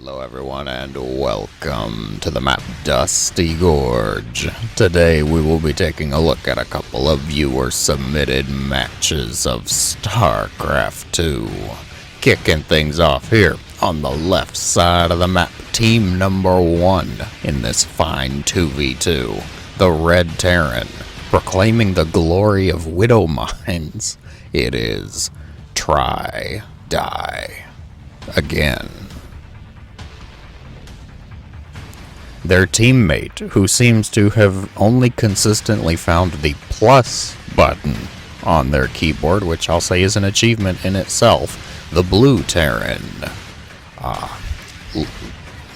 Hello everyone and welcome to the map Dusty Gorge. Today we will be taking a look at a couple of viewer submitted matches of StarCraft 2. Kicking things off here on the left side of the map, team number 1 in this fine 2v2, the Red Terran. Proclaiming the glory of Widow Mines, it is Try, Die, Again. Their teammate, who seems to have only consistently found the plus button on their keyboard, which I'll say is an achievement in itself, the Blue Terran.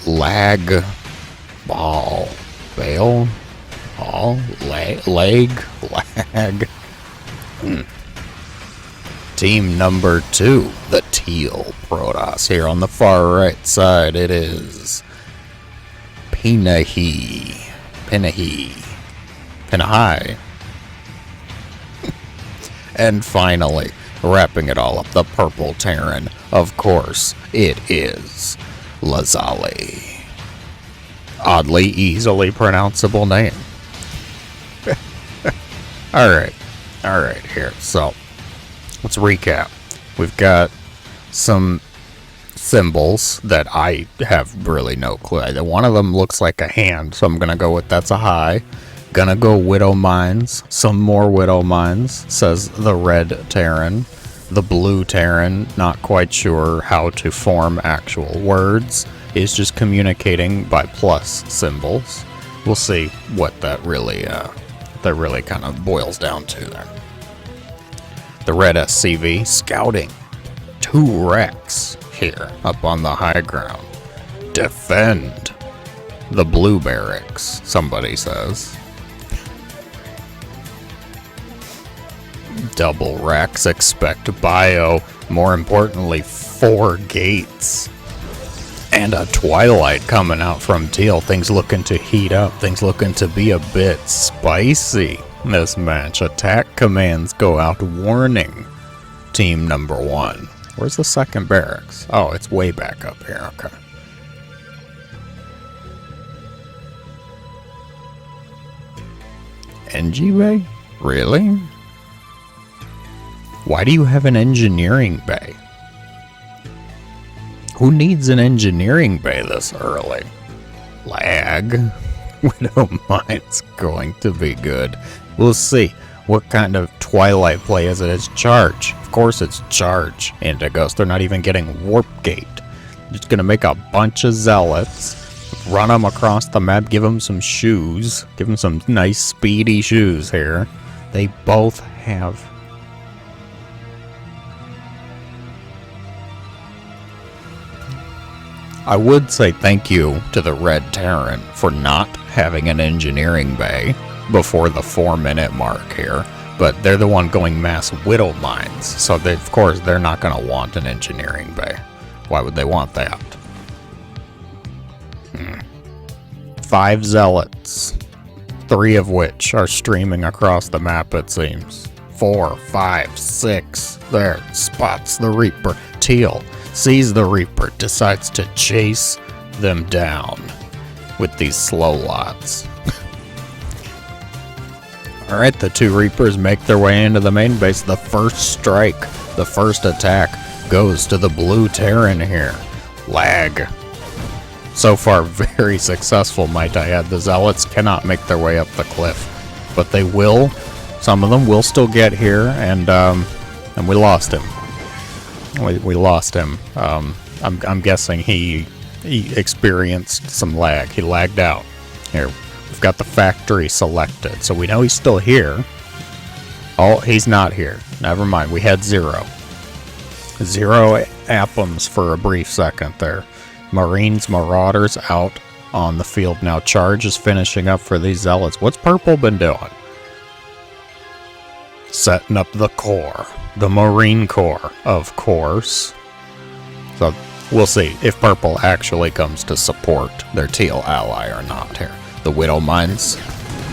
Lag, ball, bail, ball, leg, lag. Team number 2, the Teal Protoss. Here on the far right side, it is Pinahi. And finally, wrapping it all up, the Purple Terran. Of course, it is Lazali. Oddly easily pronounceable name. Alright, here. So, let's recap. We've got some symbols that I have really no clue. One of them looks like a hand, so I'm gonna go with that's a high. Gonna go Widow Mines. Some more Widow Mines, says the Red Terran. The Blue Terran, not quite sure how to form actual words, is just communicating by plus symbols. We'll see what that really kind of boils down to there. The Red SCV, scouting. 2 wrecks here up on the high ground. Defend the Blue Barracks, somebody says. Double wrecks, expect bio. More importantly, 4 gates. And a Twilight coming out from Teal. Things looking to heat up. Things looking to be a bit spicy this match. Attack commands go out warning team number 1. Where's the second barracks? Oh, it's way back up here. Okay. NG bay? Really? Why do you have an engineering bay? Who needs an engineering bay this early? Lag. Widow Mine's going to be good. We'll see. What kind of Twilight play is it? It's charge. Of course it's charge. Indigos, they're not even getting warp gate. Just gonna make a bunch of zealots, run them across the map, give them some shoes, give them some nice speedy shoes here. They both have. I would say thank you to the Red Terran for not having an engineering bay before the 4-minute mark here, but they're the one going mass Widow Mines, so of course they're not going to want an engineering bay. Why would they want that? 5 zealots, 3 of which are streaming across the map, it seems. 4, 5, 6, there, spots the Reaper. Teal sees the Reaper, decides to chase them down with these slow lots. Alright, the 2 Reapers make their way into the main base. The first strike, the first attack, goes to the Blue Terran here. Lag. So far, very successful, might I add. The Zealots cannot make their way up the cliff, but they will. Some of them will still get here, and we lost him. We lost him. I'm guessing he experienced some lag. He lagged out. Here, we've got the factory selected, so we know he's still here. Oh, he's not here. Never mind. We had 0 atoms for a brief second there. Marines, Marauders out on the field now. Charge is finishing up for these Zealots. What's Purple been doing? Setting up the core. The Marine Corps, of course. So we'll see if Purple actually comes to support their Teal ally or not here. The Widow Mines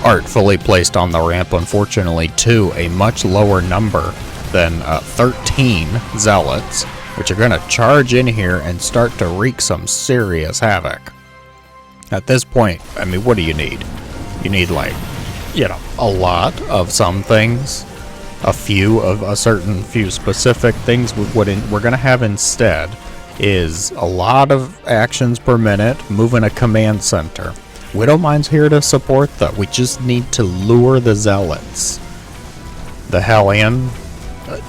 artfully placed on the ramp, unfortunately, to a much lower number than 13 Zealots. which are going to charge in here and start to wreak some serious havoc. At this point, I mean, what do you need? You need, like, you know, a lot of some things, a few of a certain few specific things. What we're going to have instead is a lot of actions per minute, moving a command center. Widowmine's here to support that. We just need to lure the zealots the hell in.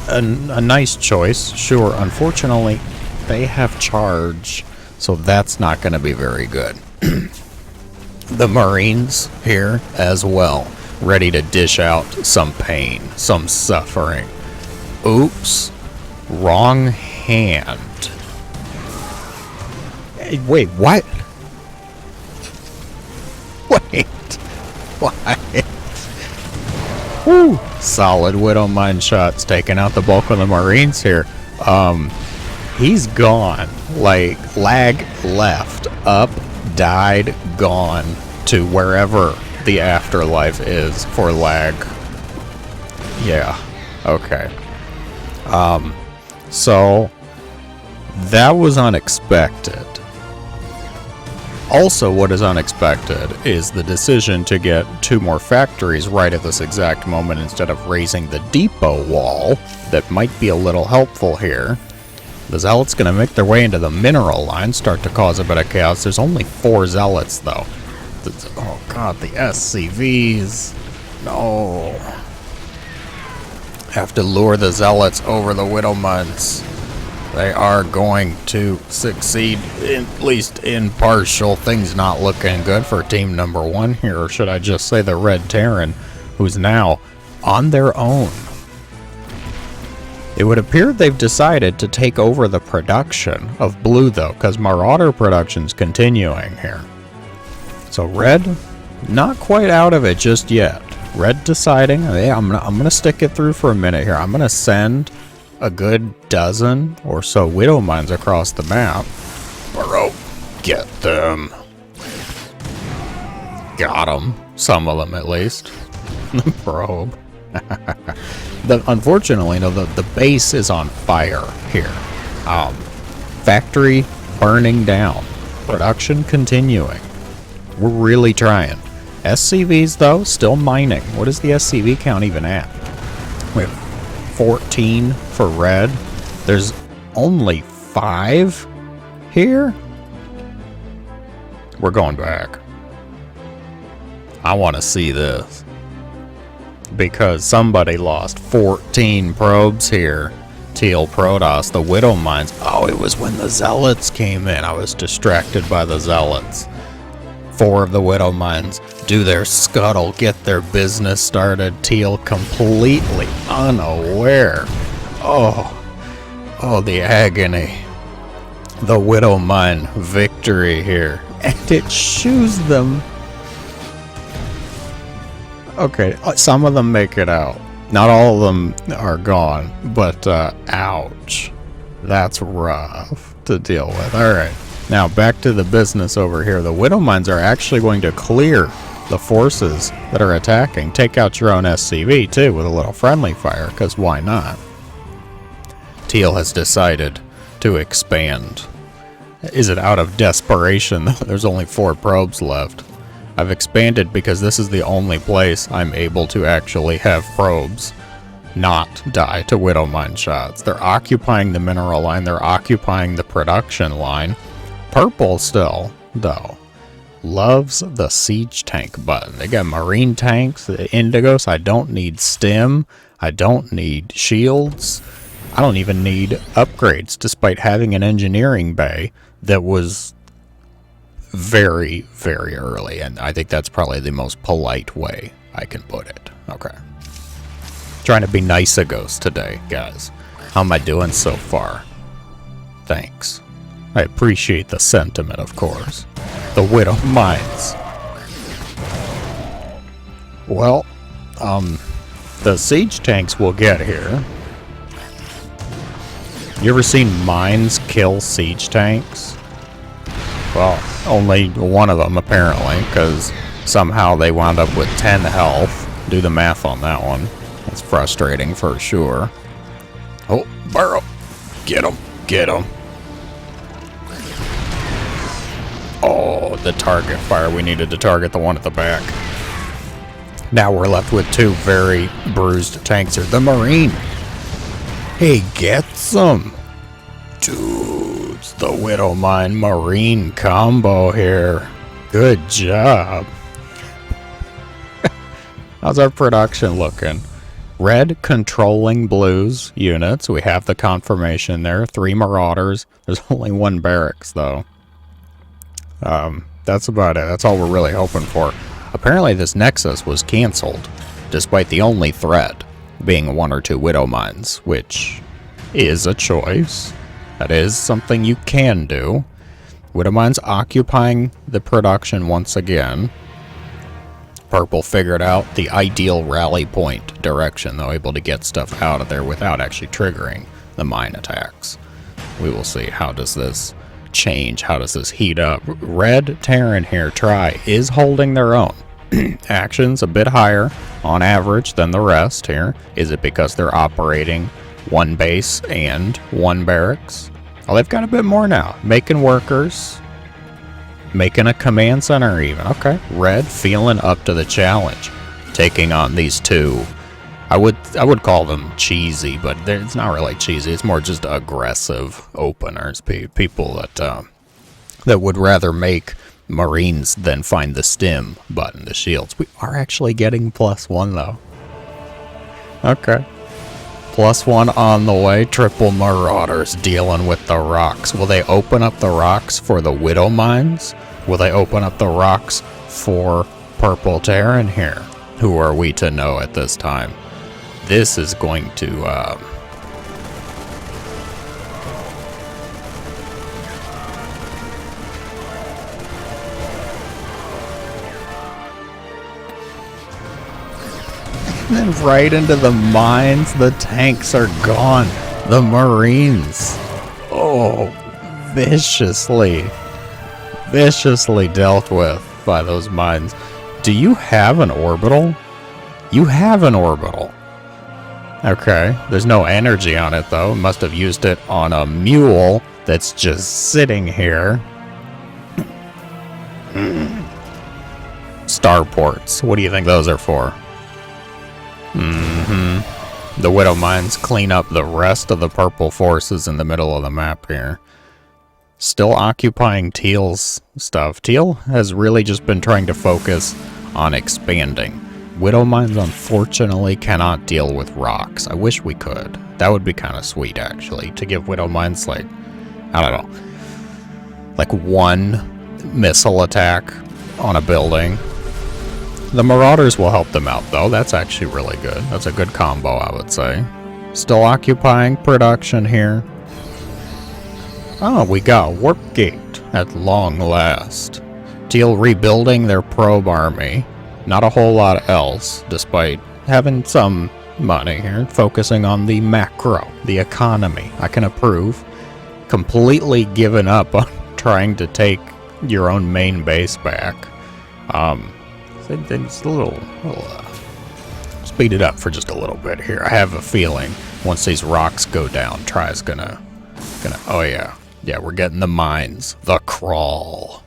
A nice choice, sure. Unfortunately, they have charge, so that's not going to be very good. The Marines here as well, ready to dish out some pain, some suffering. Oops, wrong hand. Hey, wait, what? Wait, what? Woo! Solid Widowmine shots, taking out the bulk of the Marines here. He's gone. Like, lag left, up, died, gone to wherever the afterlife is for lag. Yeah, okay. So, that was unexpected. Also, what is unexpected is the decision to get 2 more factories right at this exact moment instead of raising the depot wall. That might be a little helpful here. The Zealots going to make their way into the mineral line, start to cause a bit of chaos. There's only 4 Zealots, though. Oh, God, the SCVs. No. Have to lure the Zealots over the Widowmines. They are going to succeed, at least in partial. Things not looking good for team number 1 here, or should I just say the Red Terran, who's now on their own. It would appear they've decided to take over the production of blue, though, because Marauder production's continuing here. So Red, not quite out of it just yet. Red deciding, hey, I'm gonna stick it through for a minute here. I'm gonna send a good dozen or so Widowmines across the map. Bro, get them. Got them. Some of them, at least. The probe. Unfortunately, no, the base is on fire here. Factory burning down. Production continuing. We're really trying. SCVs, though, still mining. What is the SCV count even at? We have 14 for Red. There's only 5 here. We're going back. I want to see this. Because somebody lost 14 probes here. Teal Protoss, the Widowmines. Oh, it was when the Zealots came in. I was distracted by the Zealots. 4 of the Widowmines do their scuttle, get their business started. Teal completely unaware. Oh, the agony. The Widowmine victory here. And it shoos them. Okay, some of them make it out. Not all of them are gone, but ouch. That's rough to deal with. Alright, now back to the business over here. The Widowmines are actually going to clear the forces that are attacking. Take out your own SCV too with a little friendly fire, because why not? Teal has decided to expand. Is it out of desperation? There's only 4 probes left. I've expanded because this is the only place I'm able to actually have probes not die to Widowmine shots. They're occupying the mineral line. They're occupying the production line. Purple still, though, loves the siege tank button. They got marine tanks, the Indigos. I don't need stim. I don't need shields. I don't even need upgrades, despite having an engineering bay that was very, very early, and I think that's probably the most polite way I can put it. Okay. Trying to be nice a ghost today, guys. How am I doing so far? Thanks. I appreciate the sentiment, of course. The Widowmines. Well, the siege tanks will get here. You ever seen mines kill siege tanks? Well, only one of them, apparently, because somehow they wound up with 10 health. Do the math on that one. That's frustrating for sure. Oh, burrow. Get him. Get him. Oh, the target fire. We needed to target the one at the back. Now we're left with two very bruised tanks here. The Marine. He gets them. Dudes, the Widow Mine Marine combo here. Good job. How's our production looking? Red controlling blues units. We have the confirmation there. 3 Marauders. There's only 1 barracks, though. That's about it. That's all we're really hoping for. Apparently this Nexus was cancelled, despite the only threat being 1 or 2 Widow Mines, which is a choice. That is something you can do. Widow Mines occupying the production once again. Purple figured out the ideal rally point direction, though, able to get stuff out of there without actually triggering the mine attacks. We will see. How does this change? How does this heat up? Red Terran here, is holding their own. Actions a bit higher on average than the rest here. Is it because they're operating 1 base and 1 barracks? Well, they've got a bit more now. Making workers. Making a command center even. Okay. Red feeling up to the challenge. Taking on these 2. I would call them cheesy, but it's not really cheesy. It's more just aggressive openers. People that would rather make Marines than find the stim button, the shields. We are actually getting +1 though. Okay. +1 on the way. Triple Marauders dealing with the rocks. Will they open up the rocks for the Widow Mines? Will they open up the rocks for Purple Terran here? Who are we to know at this time? This is going to and then right into the mines. The tanks are gone. The Marines. Oh, viciously dealt with by those mines. Do you have an orbital? You have an orbital. Okay, there's no energy on it though. Must have used it on a mule that's just sitting here. Starports. What do you think those are for? The Widow Mines clean up the rest of the purple forces in the middle of the map here. Still occupying Teal's stuff. Teal has really just been trying to focus on expanding. Widow Mines unfortunately cannot deal with rocks. I wish we could. That would be kind of sweet actually, to give Widow Mines like, I don't know, like 1 missile attack on a building. The Marauders will help them out though. That's actually really good. That's a good combo, I would say. Still occupying production here. Oh, we got Warp Gate at long last. Teal rebuilding their probe army. Not a whole lot else, despite having some money here. Focusing on the macro, the economy. I can approve. Completely given up on trying to take your own main base back. It's a little speed it up for just a little bit here. I have a feeling once these rocks go down, Try's gonna. Oh yeah, we're getting the mines, the crawl.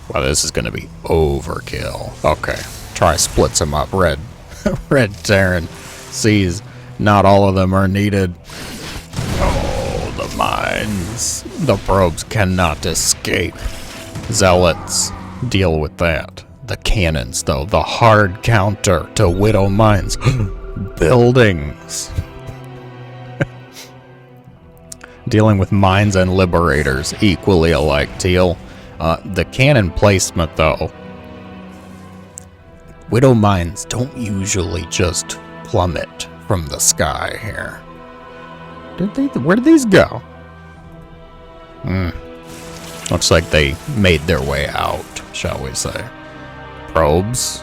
Wow, this is gonna be overkill. Okay, Try splits them up. Red Terran sees not all of them are needed. Oh, the mines. The probes cannot escape. Zealots deal with that. The cannons, though, the hard counter to Widow Mines. Buildings. Dealing with mines and liberators equally alike, Teal. The cannon placement, though. Widow Mines don't usually just plummet from the sky here. Where did these go? Looks like they made their way out, shall we say. Probes.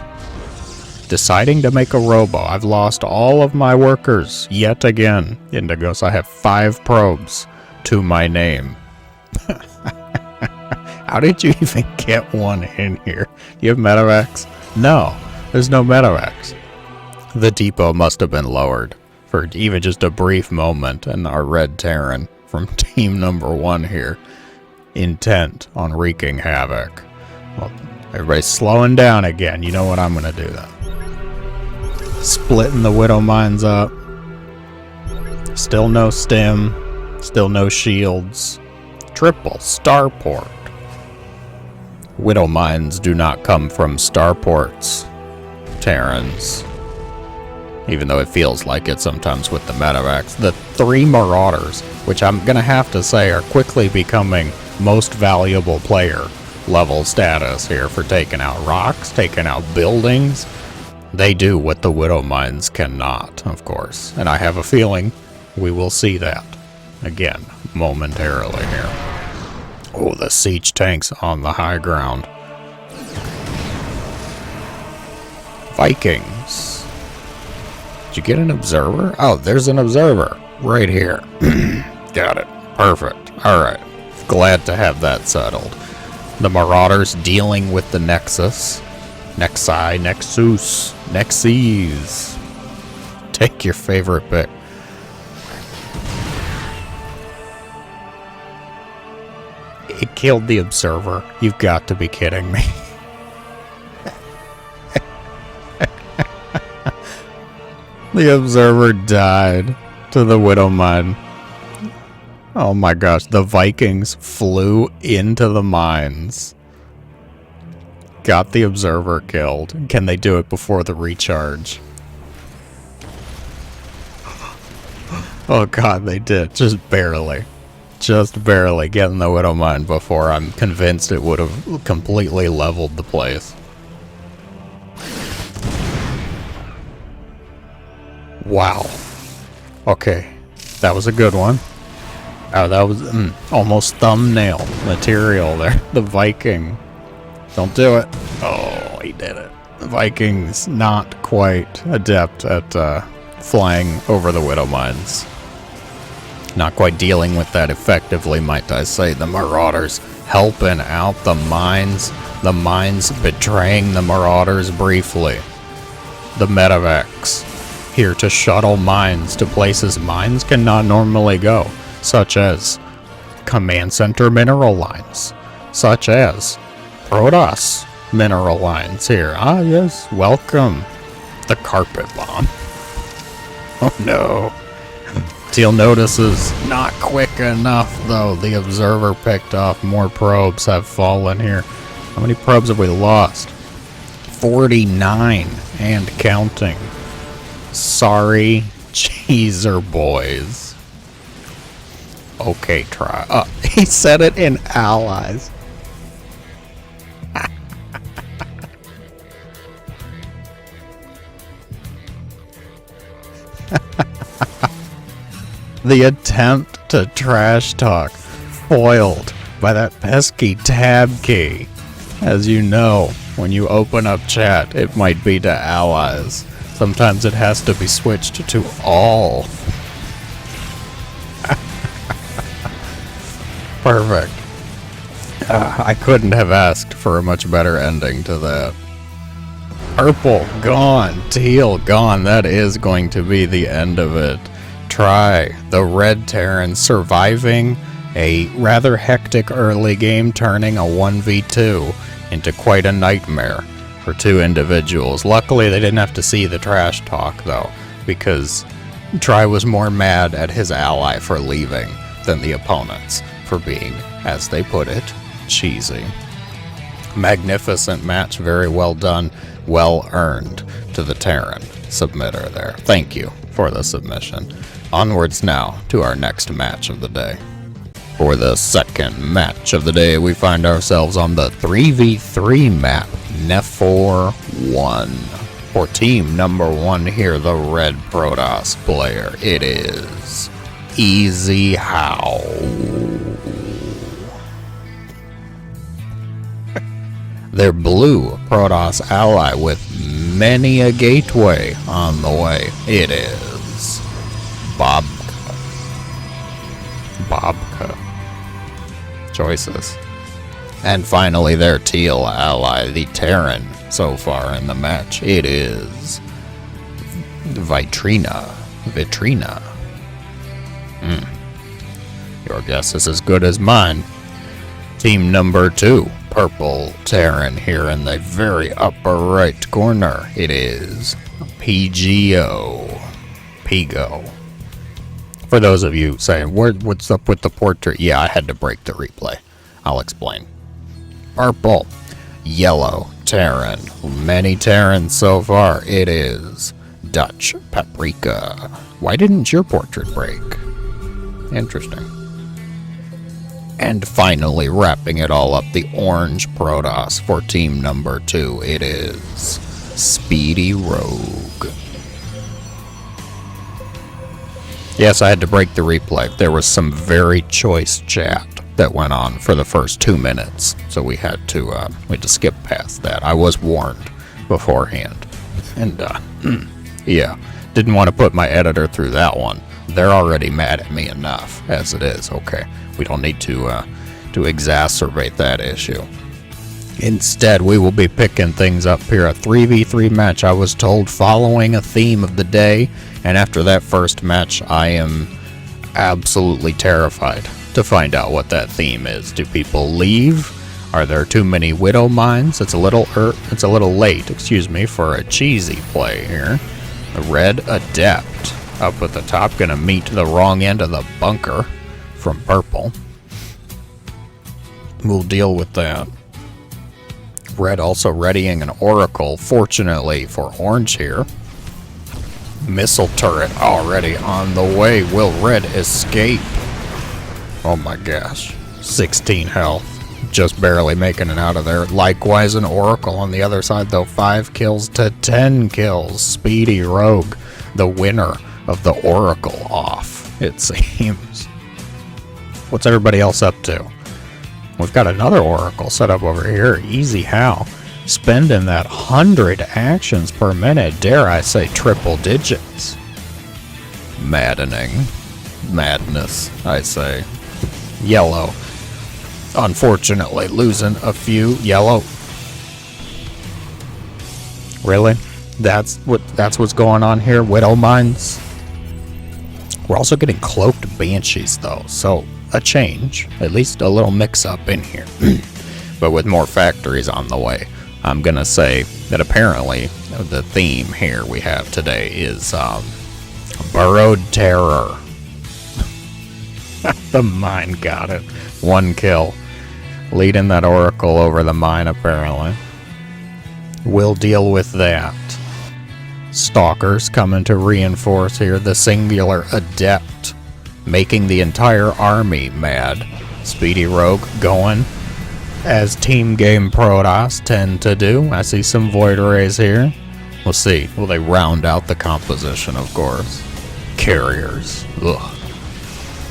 Deciding to make a robo. I've lost all of my workers yet again. Indigos, I have 5 probes to my name. How did you even get one in here? Do you have medevacs? No, there's no medevacs. The depot must have been lowered for even just a brief moment, and our red Terran from team number 1 here, intent on wreaking havoc. Well, everybody's slowing down again. You know what I'm going to do then. Splitting the Widow Mines up. Still no stim. Still no shields. Triple starport. Widow Mines do not come from starports, Terrans. Even though it feels like it sometimes with the medevacs. The 3 Marauders, which I'm going to have to say are quickly becoming most valuable player level status here for taking out rocks, taking out buildings. They do what the Widow Mines cannot, of course. And I have a feeling we will see that again momentarily here. Oh, the siege tanks on the high ground. Vikings. Did you get an observer? Oh, there's an observer right here. Got it. Perfect. Alright. Glad to have that settled. The Marauders dealing with the Nexus. Nexus. Nexes. Take your favorite pick. It killed the observer. You've got to be kidding me. The observer died to the Widow Mine. Oh my gosh, the Vikings flew into the mines. Got the observer killed. Can they do it before the recharge? Oh god, they did. Just barely. Just barely getting the Widow Mine before I'm convinced it would have completely leveled the place. Wow. Okay, that was a good one. Oh, that was almost thumbnail material there. The Viking. Don't do it. Oh, he did it. The Vikings not quite adept at flying over the Widow Mines. Not quite dealing with that effectively, might I say. The Marauders helping out the mines. The mines betraying the Marauders briefly. The medevacs here to shuttle mines to places mines cannot normally go, such as command center mineral lines, such as Protoss mineral lines here. Ah, yes, welcome. The carpet bomb. Oh no. Teal notices not quick enough, though. The observer picked off. More probes have fallen here. How many probes have we lost? 49 and counting. Sorry, cheeser boys. Okay, try. He said it in allies. The attempt to trash talk foiled by that pesky tab key. As you know, when you open up chat, it might be to allies. Sometimes it has to be switched to all. Perfect. I couldn't have asked for a much better ending to that. Purple gone, teal gone. That is going to be the end of it. Try the red Terran surviving a rather hectic early game, turning a 1v2 into quite a nightmare for 2 individuals. Luckily, they didn't have to see the trash talk, though, because Try was more mad at his ally for leaving than the opponents for being, as they put it, cheesy. Magnificent match, very well done, well earned to the Terran submitter there. Thank you for the submission. Onwards now to our next match of the day. For the second match of the day, we find ourselves on the 3v3 map, Nephor 1. For team number 1 here, the red Protoss player, it is Easy How. Their blue Protoss ally with many a gateway on the way, it is Bobka. Choices. And finally, their teal ally, the Terran, so far in the match, it is Vitrina. Vitrina. Your guess is as good as mine. Team number 2, purple Terran here in the very upper right corner. It is PGO. Pigo. For those of you saying, what's up with the portrait? Yeah, I had to break the replay. I'll explain. Purple. Yellow Terran. Many Terrans so far. It is Dutch Paprika. Why didn't your portrait break? Interesting. And finally, wrapping it all up, the orange Protoss for team number 2. It is Speedy Rogue. Yes, I had to break the replay. There was some very choice chat that went on for the first 2 minutes, so we had to skip past that. I was warned beforehand, and yeah, didn't want to put my editor through that one. They're already mad at me enough as it is. Okay, we don't need to exacerbate that issue. Instead, we will be picking things up here. A 3v3 match, I was told, following a theme of the day. And after that first match, I am absolutely terrified to find out what that theme is. Do people leave? Are there too many widow mines? It's a little late, for a cheesy play here. The red adept up at the top, gonna meet the wrong end of the bunker from purple. We'll deal with that. Red also readying an oracle, fortunately for orange here. Missile turret already on the way. Will red escape? Oh my gosh. 16 health. Just barely making it out of there. Likewise an oracle on the other side though. 5 kills to 10 kills. Speedy Rogue, the winner of the oracle off, it seems. What's everybody else up to? We've got another oracle set up over here. Easy how. Spending that 100 actions per minute. Dare I say triple digits. Maddening. Madness, I say. Yellow. Unfortunately, losing a few. Yellow. Really? That's what's going on here? Widow mines? We're also getting cloaked banshees though, so a change, at least a little mix-up in here. But with more factories on the way, I'm gonna say that apparently the theme here we have today is Burrowed Terror. The mine got it. 1 kill. Leading that oracle over the mine apparently. We'll deal with that. Stalkers coming to reinforce here. The singular adept making the entire army mad. Speedy Rogue going as team game Protoss tend to do. I see some Void Rays here. We'll see. Will they round out the composition, of course? Carriers. Ugh.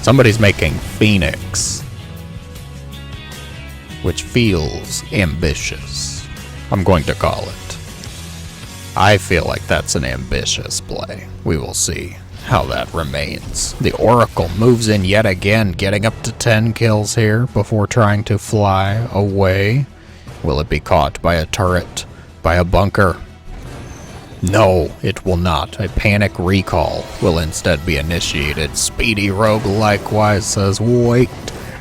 Somebody's making Phoenix, which feels ambitious. I'm going to call it. I feel like that's an ambitious play. We will see how that remains. The Oracle moves in yet again, getting up to 10 kills here before trying to fly away. Will it be caught by a turret? By a bunker? No, it will not. A panic recall will instead be initiated. Speedy Rogue likewise says, wait,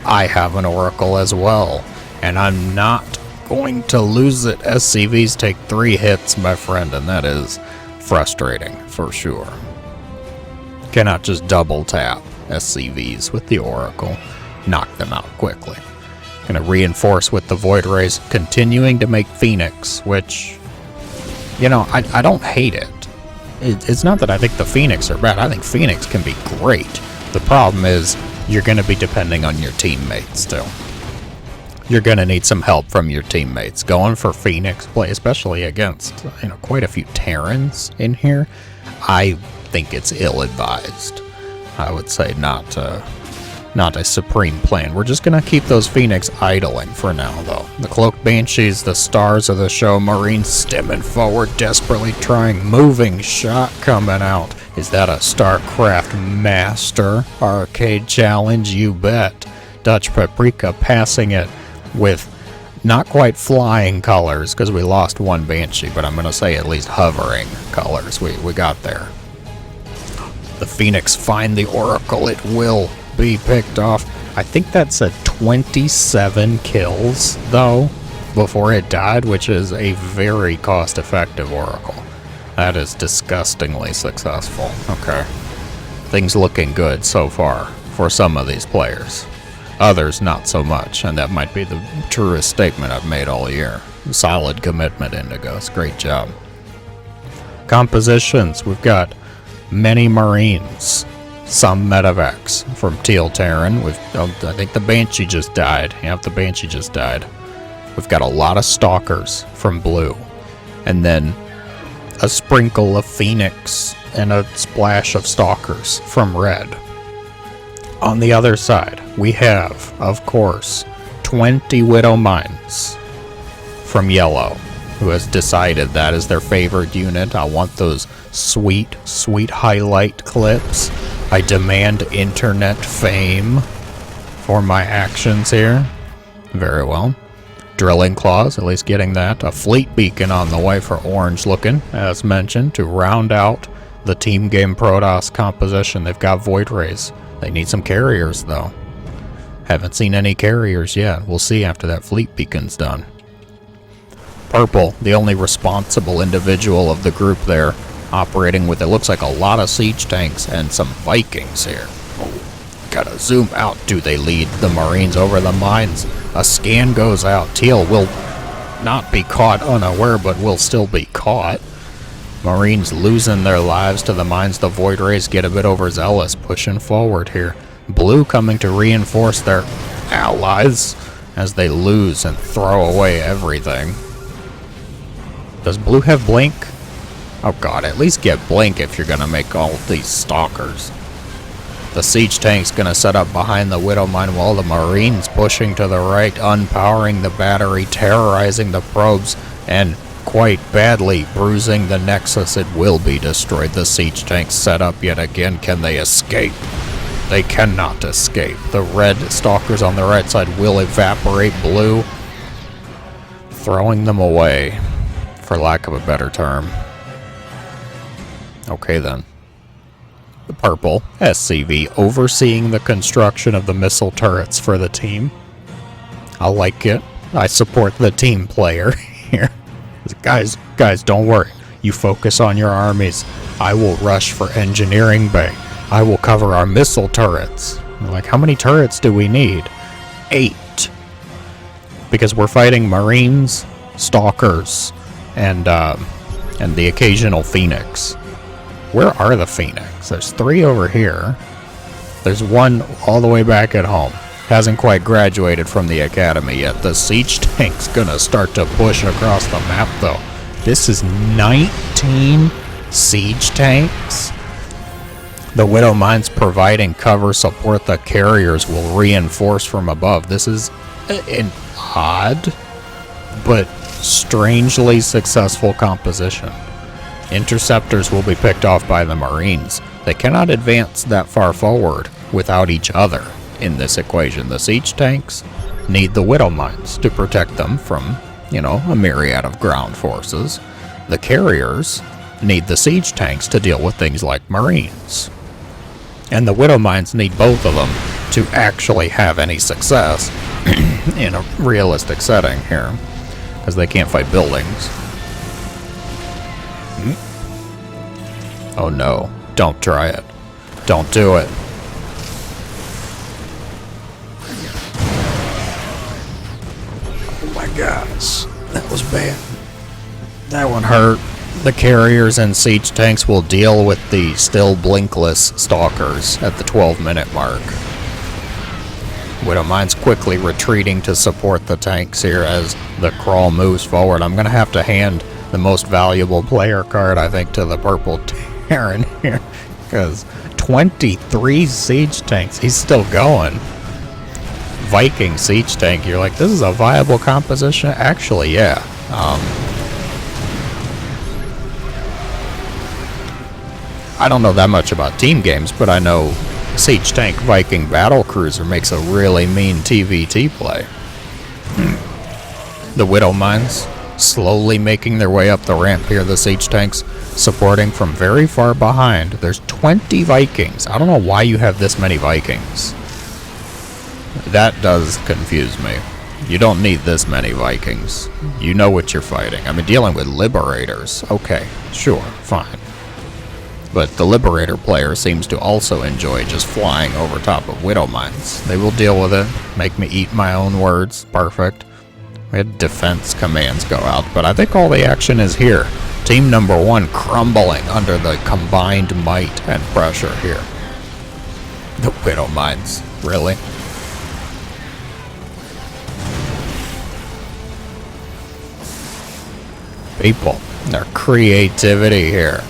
I have an Oracle as well, and I'm not going to lose it. SCVs take 3 hits, my friend, and that is frustrating for sure. Cannot just double tap SCVs with the Oracle. Knock them out quickly. Gonna reinforce with the Void Rays, continuing to make Phoenix, which, you know, I don't hate it. It's not that I think the Phoenix are bad. I think Phoenix can be great. The problem is you're gonna be depending on your teammates too. You're gonna need some help from your teammates. Going for Phoenix play, especially against, you know, quite a few Terrans in here, I think it's ill-advised. I would say not a supreme plan. We're just gonna keep those Phoenix idling for now, though. The Cloaked Banshees, the stars of the show. Marines stemming forward, desperately trying. Moving shot coming out. Is that a StarCraft Master Arcade Challenge? You bet. Dutch Paprika passing it with not quite flying colors, because we lost 1 Banshee, but I'm going to say at least hovering colors. We got there. The Phoenix find the Oracle. It will be picked off. I think that said 27 kills, though, before it died, which is a very cost-effective Oracle. That is disgustingly successful. Okay. Things looking good so far for some of these players. Others, not so much, and that might be the truest statement I've made all year. Solid commitment, Indigos. Great job. Compositions. We've got many Marines. Some medevacs from Teal Terran. I think the Banshee just died. Yep, the Banshee just died. We've got a lot of Stalkers from Blue. And then a sprinkle of Phoenix and a splash of Stalkers from Red. On the other side, we have, of course, 20 Widow Mines from Yellow, who has decided that is their favorite unit. I want those sweet, sweet highlight clips. I demand internet fame for my actions here. Very well. Drilling Claws, at least getting that. A Fleet Beacon on the way for Orange looking, as mentioned, to round out the team game Protoss composition. They've got Void Rays. They need some carriers, though. Haven't seen any carriers yet. We'll see after that Fleet Beacon's done. Purple, the only responsible individual of the group there, operating with, it looks like, a lot of siege tanks and some Vikings here. Oh, gotta zoom out. Do they lead the Marines over the mines? A scan goes out. Teal will not be caught unaware, but will still be caught. Marines losing their lives to the mines. The Void Rays get a bit overzealous, pushing forward here. Blue coming to reinforce their allies as they lose and throw away everything. Does Blue have Blink? Oh god, at least get Blink if you're gonna make all of these Stalkers. The siege tank's gonna set up behind the Widow Mine while the Marines pushing to the right, unpowering the battery, terrorizing the probes, and quite badly bruising the Nexus. It will be destroyed. The siege tank set up yet again. Can they escape? They cannot escape. The red Stalkers on the right side will evaporate Blue, throwing them away, for lack of a better term. Okay then. The purple SCV overseeing the construction of the missile turrets for the team. I like it. I support the team player here. Guys, don't worry. You focus on your armies. I will rush for engineering bay. I will cover our missile turrets. Like, how many turrets do we need? 8. Because we're fighting Marines, Stalkers, and the occasional Phoenix. Where are the Phoenix? There's 3 over here. There's 1 all the way back at home. Hasn't quite graduated from the academy yet. The siege tank's gonna start to push across the map, though. This is 19 siege tanks. The Widow Mines providing cover support. The carriers will reinforce from above. This is an odd but strangely successful composition. Interceptors will be picked off by the Marines. They cannot advance that far forward without each other in this equation. The siege tanks need the Widow Mines to protect them from, a myriad of ground forces. The carriers need the siege tanks to deal with things like Marines. And the Widow Mines need both of them to actually have any success in a realistic setting here, because they can't fight buildings. Oh no, don't try it. Don't do it. Oh my gosh, that was bad. That one hurt. The carriers and siege tanks will deal with the still blinkless Stalkers at the 12-minute mark. Widow Mines quickly retreating to support the tanks here as the crawl moves forward. I'm going to have to hand the most valuable player card, I think, to the purple Terran here, because 23 siege tanks. He's still going. Viking siege tank. You're like, this is a viable composition? Actually, yeah. I don't know that much about team games, but I know Siege Tank Viking Battlecruiser makes a really mean TVT play. The Widow Mines slowly making their way up the ramp here. The siege tanks supporting from very far behind. There's 20 Vikings. I don't know why you have this many Vikings. That does confuse me. You don't need this many Vikings. You know what you're fighting. I mean, dealing with Liberators. Okay, sure, fine. But the Liberator player seems to also enjoy just flying over top of Widow Mines. They will deal with it, make me eat my own words. Perfect. We had defense commands go out, but I think all the action is here. Team number 1 crumbling under the combined might and pressure here. The Widow Mines, really? People, their creativity here.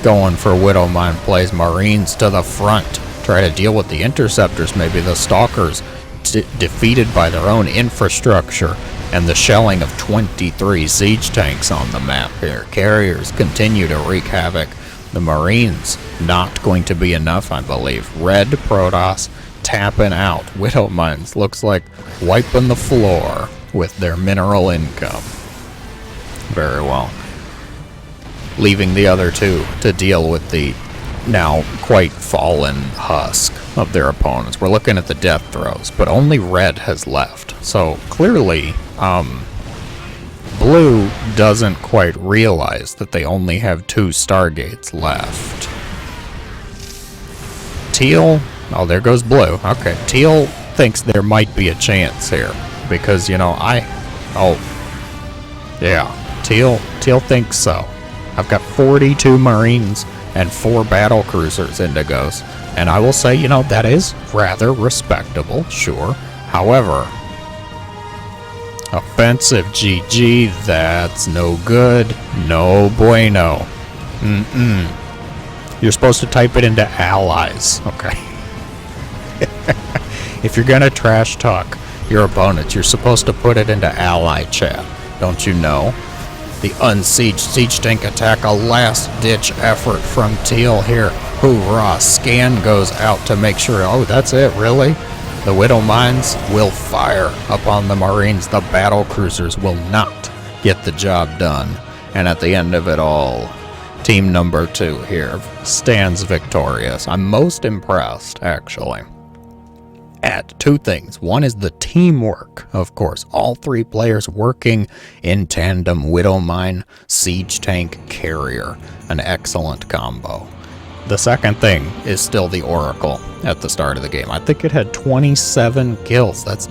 Going for Widow Mine plays. Marines to the front. Try to deal with the interceptors, maybe the stalkers. Defeated by their own infrastructure. And the shelling of 23 siege tanks on the map here. Carriers continue to wreak havoc. The Marines not going to be enough, I believe. Red Protoss tapping out. Widow Mines looks like wiping the floor with their mineral income. Very well. Leaving the other two to deal with the now quite fallen husk of their opponents. We're looking at the death throws, but only red has left. So clearly, blue doesn't quite realize that they only have 2 Stargates left. Teal, oh, there goes blue. Okay, Teal thinks there might be a chance here because, you know, yeah. Teal thinks so. I've got 42 Marines and 4 battle cruisers, Indigos. And I will say, you know, that is rather respectable, sure. However, offensive GG, that's no good. No bueno. You're supposed to type it into allies, okay? If you're gonna trash talk your opponents, you're supposed to put it into ally chat. Don't you know? The unsieged siege tank attack, a last-ditch effort from Teal here. Hoorah! Scan goes out to make sure. Oh, that's it, really? The Widow Mines will fire upon the Marines. The battle cruisers will not get the job done. And at the end of it all, team number 2 here stands victorious. I'm most impressed, actually, at 2 things. One is the teamwork, of course. All 3 players working in tandem. Widow Mine, Siege Tank, Carrier. An excellent combo. The second thing is still the Oracle at the start of the game. I think it had 27 kills. That's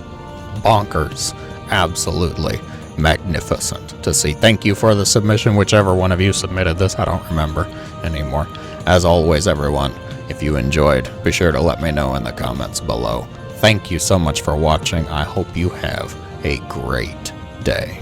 bonkers. Absolutely magnificent to see. Thank you for the submission, whichever one of you submitted this. I don't remember anymore. As always, everyone, if you enjoyed, be sure to let me know in the comments below. Thank you so much for watching. I hope you have a great day.